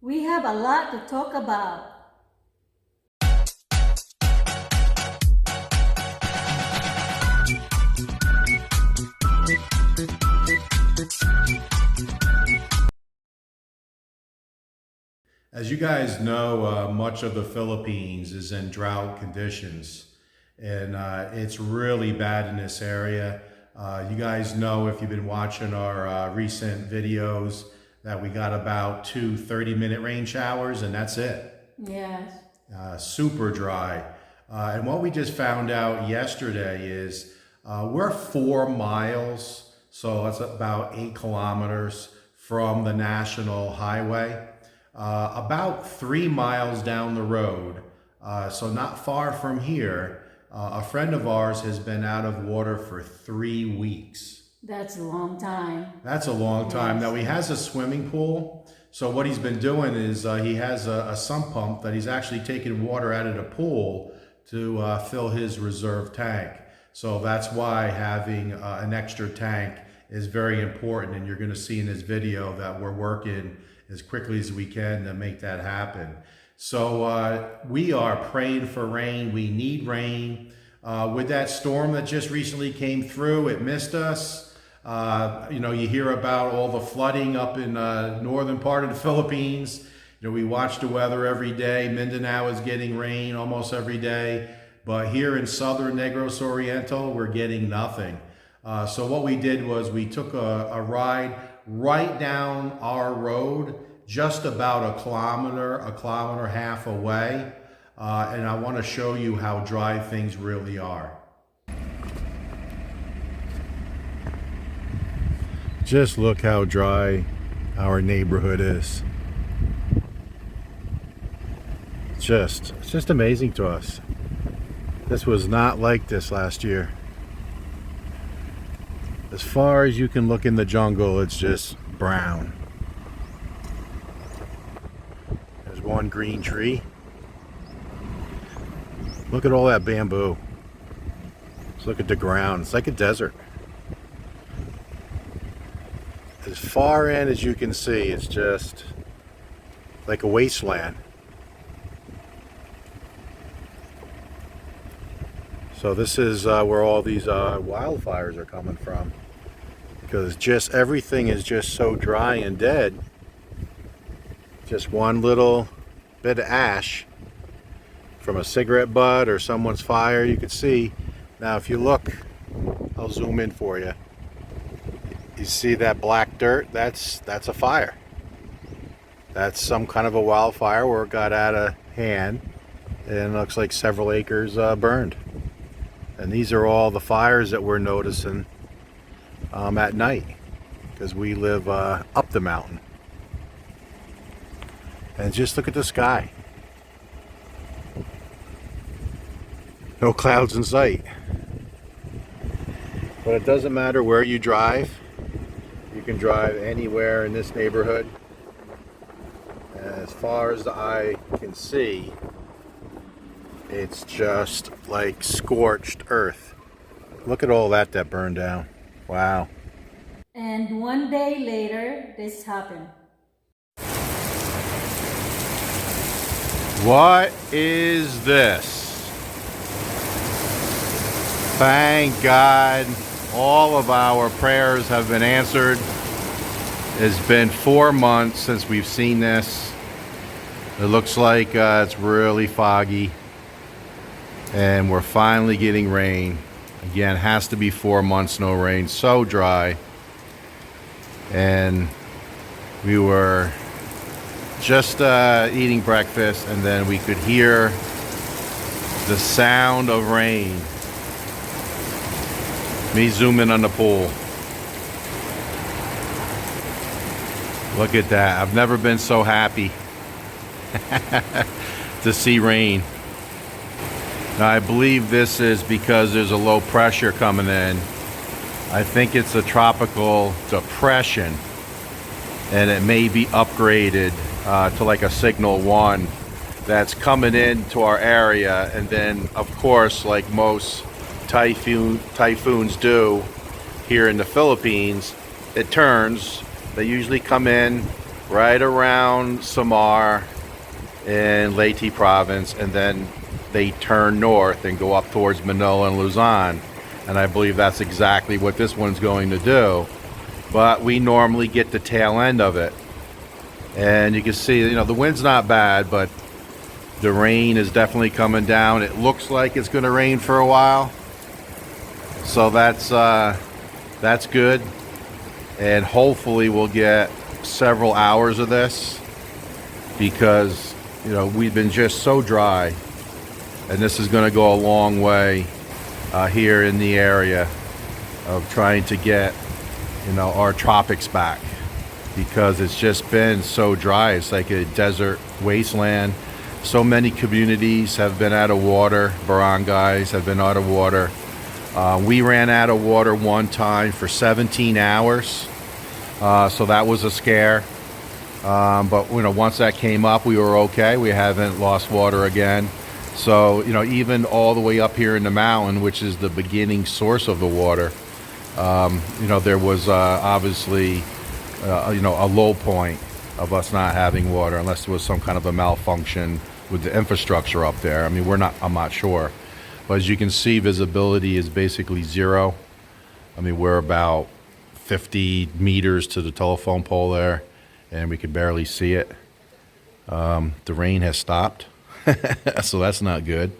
We have a lot to talk about. As you guys know, much of the Philippines is in drought conditions, and it's really bad in this area. You guys know, if you've been watching our recent videos, that we got about two 30-minute rain showers, and that's it. Yes. Super dry. And what we just found out yesterday is we're 4 miles, so that's about 8 kilometers from the national highway. About 3 miles down the road, so not far from here, a friend of ours has been out of water for 3 weeks. That's a long time. That's a long time. Yes. Now, he has a swimming pool, so what he's been doing is he has a sump pump that he's actually taking water out of the pool to fill his reserve tank. So that's why having an extra tank is very important, and you're going to see in this video that we're working as quickly as we can to make that happen. So we are praying for rain. We need rain. With that storm that just recently came through, it missed us. You know, you hear about all the flooding up in northern part of the Philippines. You know, we watch the weather every day. Mindanao is getting rain almost every day. But here in southern Negros Oriental, we're getting nothing. So what we did was we took a ride right down our road, just about a kilometer and a half away. And I want to show you how dry things really are. Just look how dry our neighborhood is. It's just amazing to us. This was not like this last year. As far as you can look in the jungle, it's just brown. There's one green tree. Look at all that bamboo. Just look at the ground. It's like a desert. As far in as you can see, it's just like a wasteland. So this is where all these wildfires are coming from, because just everything is just so dry and dead. Just one little bit of ash from a cigarette butt or someone's fire, you can see. Now if you look, I'll zoom in for you. You see that black dirt? That's a fire. That's some kind of a wildfire where it got out of hand, and it looks like several acres burned. And these are all the fires that we're noticing at night, because we live up the mountain. And just look at the sky. No clouds in sight. But it doesn't matter where you drive. You can drive anywhere in this neighborhood. As far as the eye can see, it's just like scorched earth. Look at all that burned down. Wow. And one day later, this happened. What is this? Thank God all of our prayers have been answered. It's been 4 months since we've seen this. It looks like it's really foggy. And we're finally getting rain. Again, has to be 4 months no rain. So dry. And we were just eating breakfast, and then we could hear the sound of rain. Me zoom in on the pool. Look at that. I've never been so happy to see rain. Now, I believe this is because there's a low pressure coming in. I think it's a tropical depression, and it may be upgraded to like a signal 1 that's coming into our area. And then, of course, like most typhoons do here in the Philippines, it turns. They usually come in right around Samar in Leyte province, and then they turn north and go up towards Manila and Luzon. And I believe that's exactly what this one's going to do. But we normally get the tail end of it. And you can see, you know, the wind's not bad, but the rain is definitely coming down. It looks like it's going to rain for a while. So that's good. And hopefully we'll get several hours of this, because, you know, we've been just so dry. And this is going to go a long way here in the area of trying to get, you know, our tropics back, because it's just been so dry. It's like a desert wasteland. So many communities have been out of water. Barangays have been out of water. We ran out of water one time for 17 hours. So that was a scare. But, you know, once that came up, we were okay. We haven't lost water again. So, you know, even all the way up here in the mountain, which is the beginning source of the water, you know, there was obviously, you know, a low point of us not having water, unless there was some kind of a malfunction with the infrastructure up there. I mean, I'm not sure. But as you can see, visibility is basically zero. I mean, we're about 50 meters to the telephone pole there, and we could barely see it. The rain has stopped. So that's not good,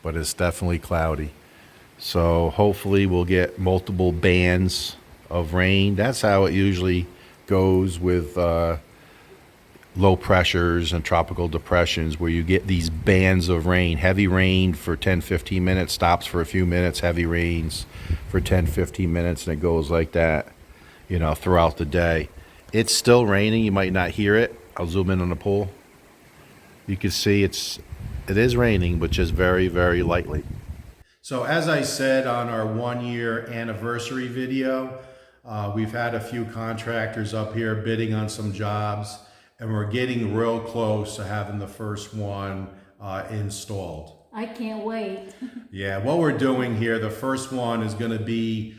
but it's definitely cloudy. So hopefully we'll get multiple bands of rain. That's how it usually goes with low pressures and tropical depressions, where you get these bands of rain. Heavy rain for 10-15 minutes, stops for a few minutes, heavy rains for 10-15 minutes, and it goes like that, you know, throughout the day. It's still raining. You might not hear it. I'll zoom in on the pool. You can see it is raining, but just very, very lightly. So as I said on our 1-year anniversary video, we've had a few contractors up here bidding on some jobs, and we're getting real close to having the first one installed. I can't wait. Yeah, what we're doing here, the first one is going to be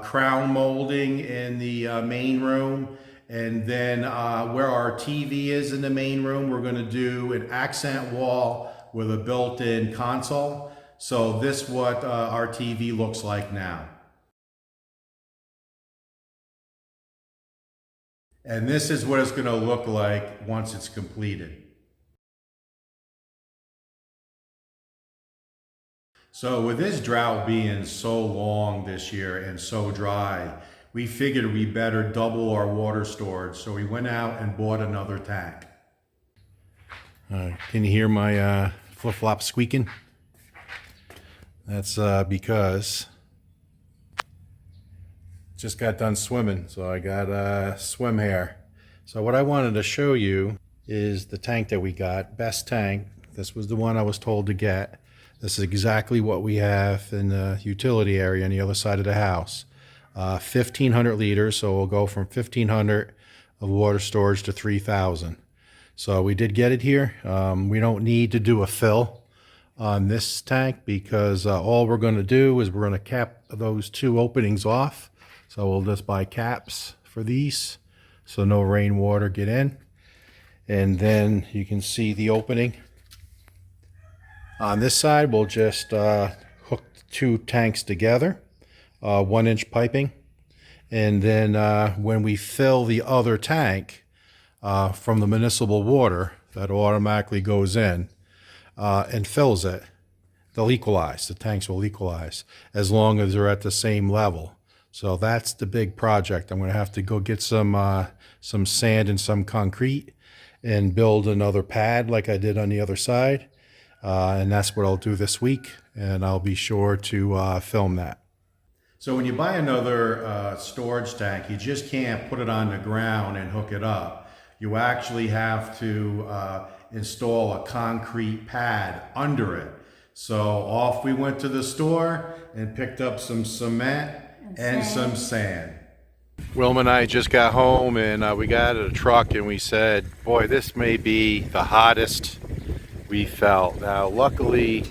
crown molding in the main room. And then where our TV is in the main room, we're going to do an accent wall with a built-in console. So this is what our TV looks like now. And this is what it's going to look like once it's completed. So with this drought being so long this year and so dry, we figured we better double our water storage. So we went out and bought another tank. Can you hear my flip-flop squeaking? That's because just got done swimming, so I got swim hair. So what I wanted to show you is the tank that we got, best tank. This was the one I was told to get. This is exactly what we have in the utility area on the other side of the house. 1,500 liters, so we'll go from 1,500 of water storage to 3,000. So we did get it here. We don't need to do a fill on this tank, because all we're going to do is we're going to cap those two openings off. So we'll just buy caps for these, so no rainwater get in. And then you can see the opening. On this side, we'll just hook two tanks together, 1-inch piping. And then when we fill the other tank from the municipal water, that automatically goes in and fills it. They'll equalize, the tanks will equalize as long as they're at the same level. So that's the big project. I'm going to have to go get some sand and some concrete and build another pad like I did on the other side. And that's what I'll do this week, and I'll be sure to film that. So when you buy another storage tank, you just can't put it on the ground and hook it up. You actually have to install a concrete pad under it. So off we went to the store and picked up some cement and some sand. Wilma and I just got home, and we got out of the truck and we said, boy, this may be the hottest we felt. Now luckily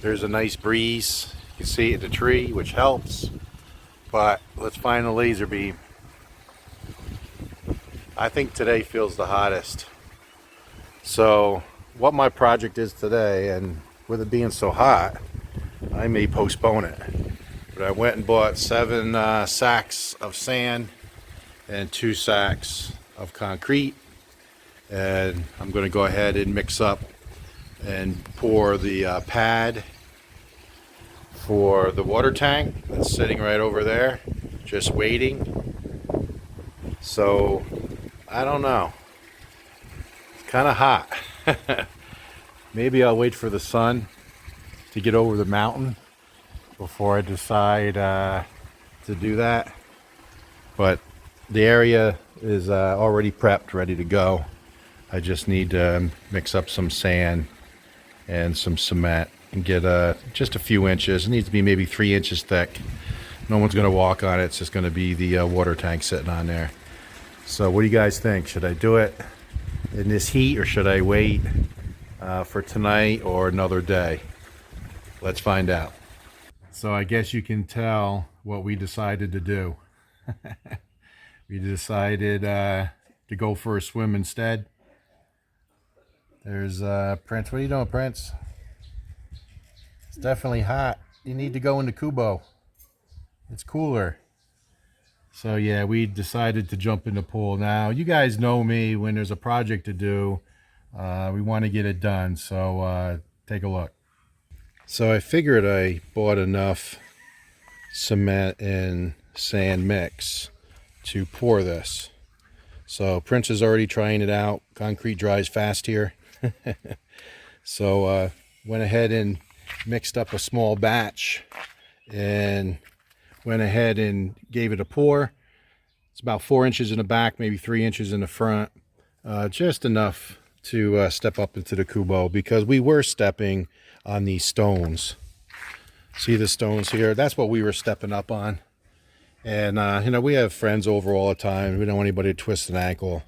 there's a nice breeze. You can see it in the tree, which helps. But let's find the laser beam. I think today feels the hottest. So what my project is today, and with it being so hot, I may postpone it. But I went and bought 7 sacks of sand and 2 sacks of concrete. And I'm going to go ahead and mix up and pour the pad for the water tank that's sitting right over there, just waiting. So I don't know. It's kind of hot. Maybe I'll wait for the sun to get over the mountain before I decide to do that. But the area is already prepped, ready to go. I just need to mix up some sand and some cement and get just a few inches. It needs to be maybe 3 inches thick. No one's going to walk on it. It's just going to be the water tank sitting on there. So what do you guys think? Should I do it in this heat, or should I wait for tonight or another day? Let's find out. So I guess you can tell what we decided to do. We decided to go for a swim instead. There's Prince. What are you doing, Prince? It's definitely hot. You need to go into Kubo. It's cooler. So yeah, we decided to jump in the pool. Now, you guys know me. When there's a project to do, we want to get it done. So take a look. So I figured I bought enough cement and sand mix to pour this. So Prince is already trying it out. Concrete dries fast here. So went ahead and mixed up a small batch and went ahead and gave it a pour. It's about 4 inches in the back, maybe 3 inches in the front. Just enough to step up into the Kubo, because we were stepping on these stones. See the stones here? That's what we were stepping up on. And you know, we have friends over all the time. We don't want anybody to twist an ankle.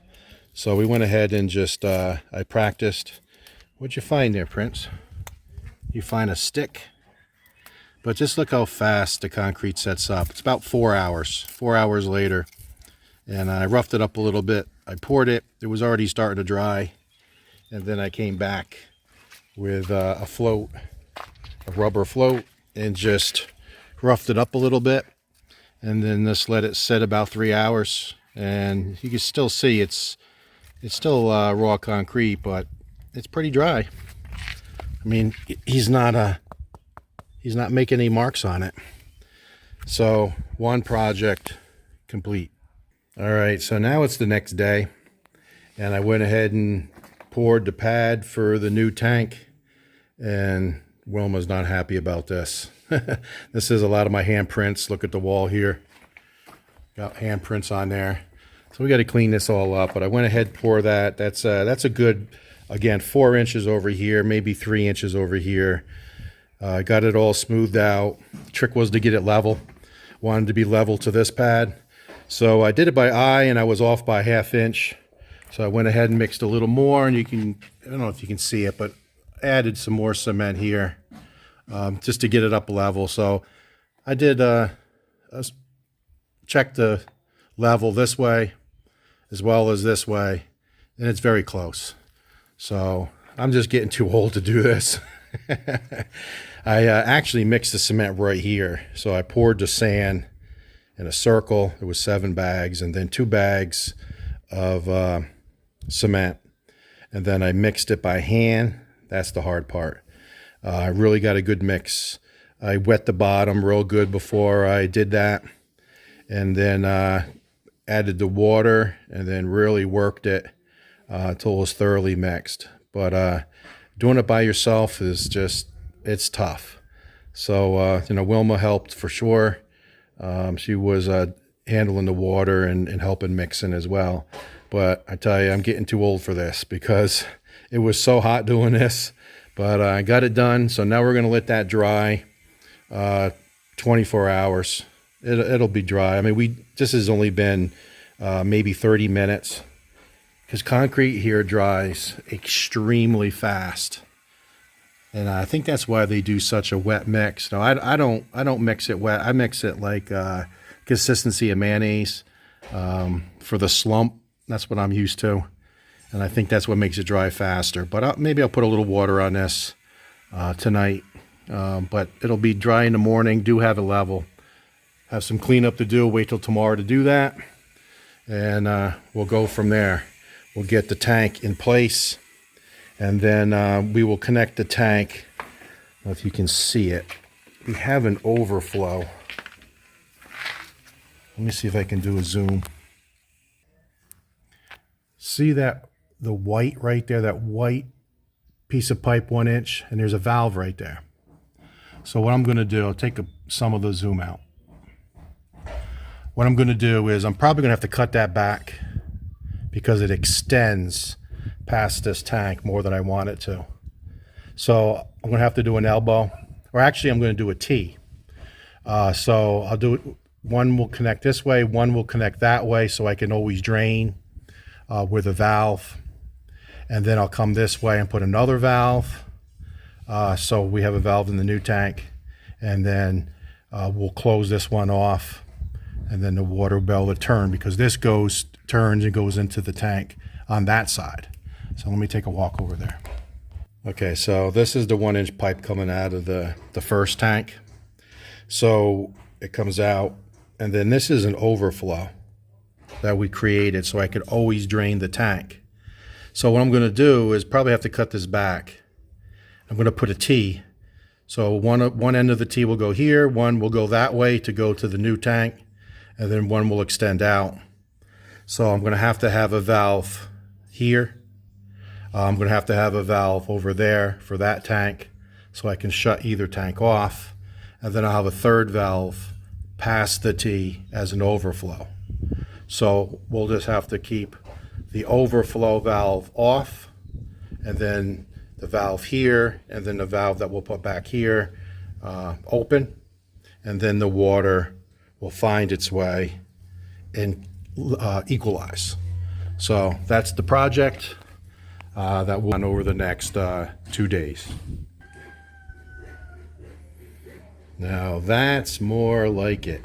So we went ahead and just, I practiced. What'd you find there, Prince? You find a stick? But just look how fast the concrete sets up. It's about 4 hours. 4 hours later. And I roughed it up a little bit. I poured it. It was already starting to dry. And then I came back with a float, a rubber float, and just roughed it up a little bit. And then just let it sit about 3 hours. And you can still see it's still raw concrete, but it's pretty dry. I mean, he's not making any marks on it. So one project complete. All right, so now it's the next day, and I went ahead and poured the pad for the new tank, and Wilma's not happy about this. This is a lot of my handprints. Look at the wall here. Got handprints on there. So we got to clean this all up, but I went ahead and pour that. That's a good, again, 4 inches over here, maybe 3 inches over here. I got it all smoothed out. The trick was to get it level. Wanted to be level to this pad. So I did it by eye, and I was off by 1/2 inch. So I went ahead and mixed a little more, and you can, I don't know if you can see it, but added some more cement here just to get it up level. So I did check the level this way as well as this way, and it's very close. So I'm just getting too old to do this. I actually mixed the cement right here. So I poured the sand in a circle. It was 7 bags, and then 2 bags of cement. And then I mixed it by hand. That's the hard part. I really got a good mix. I wet the bottom real good before I did that. And then added the water, and then really worked it until it was thoroughly mixed. But doing it by yourself is just, it's tough. So, you know, Wilma helped for sure. She was handling the water and helping mixing as well. But I tell you, I'm getting too old for this because it was so hot doing this. But I got it done. So now we're going to let that dry 24 hours. It'll be dry. I mean, this has only been maybe 30 minutes, because concrete here dries extremely fast. And I think that's why they do such a wet mix. No, I don't mix it wet. I mix it like consistency of mayonnaise for the slump That's what I'm used to. And I think that's what makes it dry faster. But maybe I'll put a little water on this tonight. But it'll be dry in the morning. Do have it level. Have some cleanup to do. Wait till tomorrow to do that. And we'll go from there. We'll get the tank in place. And then we will connect the tank. I don't know if you can see it. We have an overflow. Let me see if I can do a zoom. See that, the white right there, that white piece of pipe 1 inch, and there's a valve right there. So what I'm gonna do, I'll take some of the zoom out. What I'm gonna do is I'm probably gonna have to cut that back because it extends past this tank more than I want it to. So I'm gonna have to do an elbow, or actually I'm gonna do a T. So I'll do it. One will connect this way, one will connect that way, so I can always drain with a valve. And then I'll come this way and put another valve. So we have a valve in the new tank. And then we'll close this one off. And then the water will will turn, because this turns and goes into the tank on that side. So let me take a walk over there. Okay, so this is the 1 inch pipe coming out of the first tank. So it comes out. And then this is an overflow that we created so I could always drain the tank. So what I'm going to do is probably have to cut this back. I'm going to put a T. So one end of the T will go here, one will go that way to go to the new tank, and then one will extend out. So I'm going to have a valve here. I'm going to have a valve over there for that tank so I can shut either tank off. And then I'll have a third valve past the T as an overflow. So we'll just have to keep the overflow valve off, and then the valve here, and then the valve that we'll put back here open, and then the water will find its way and equalize. So that's the project that will run over the next 2 days. Now that's more like it.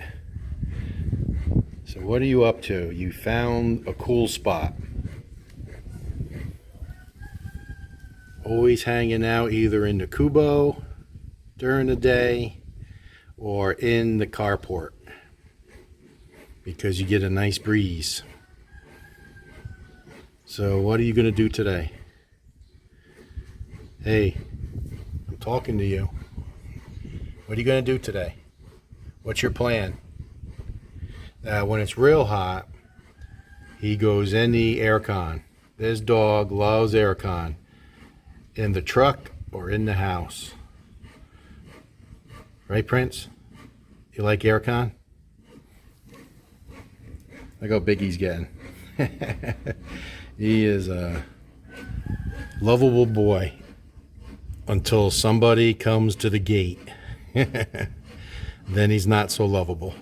So what are you up to? You found a cool spot. Always hanging out either in the Kubo during the day or in the carport because you get a nice breeze. So what are you going to do today? Hey, I'm talking to you. What are you going to do today? What's your plan? When it's real hot, he goes in the aircon. This dog loves aircon. In the truck or in the house. Right, Prince? You like aircon? Look how big he's getting. He is a lovable boy until somebody comes to the gate. Then he's not so lovable.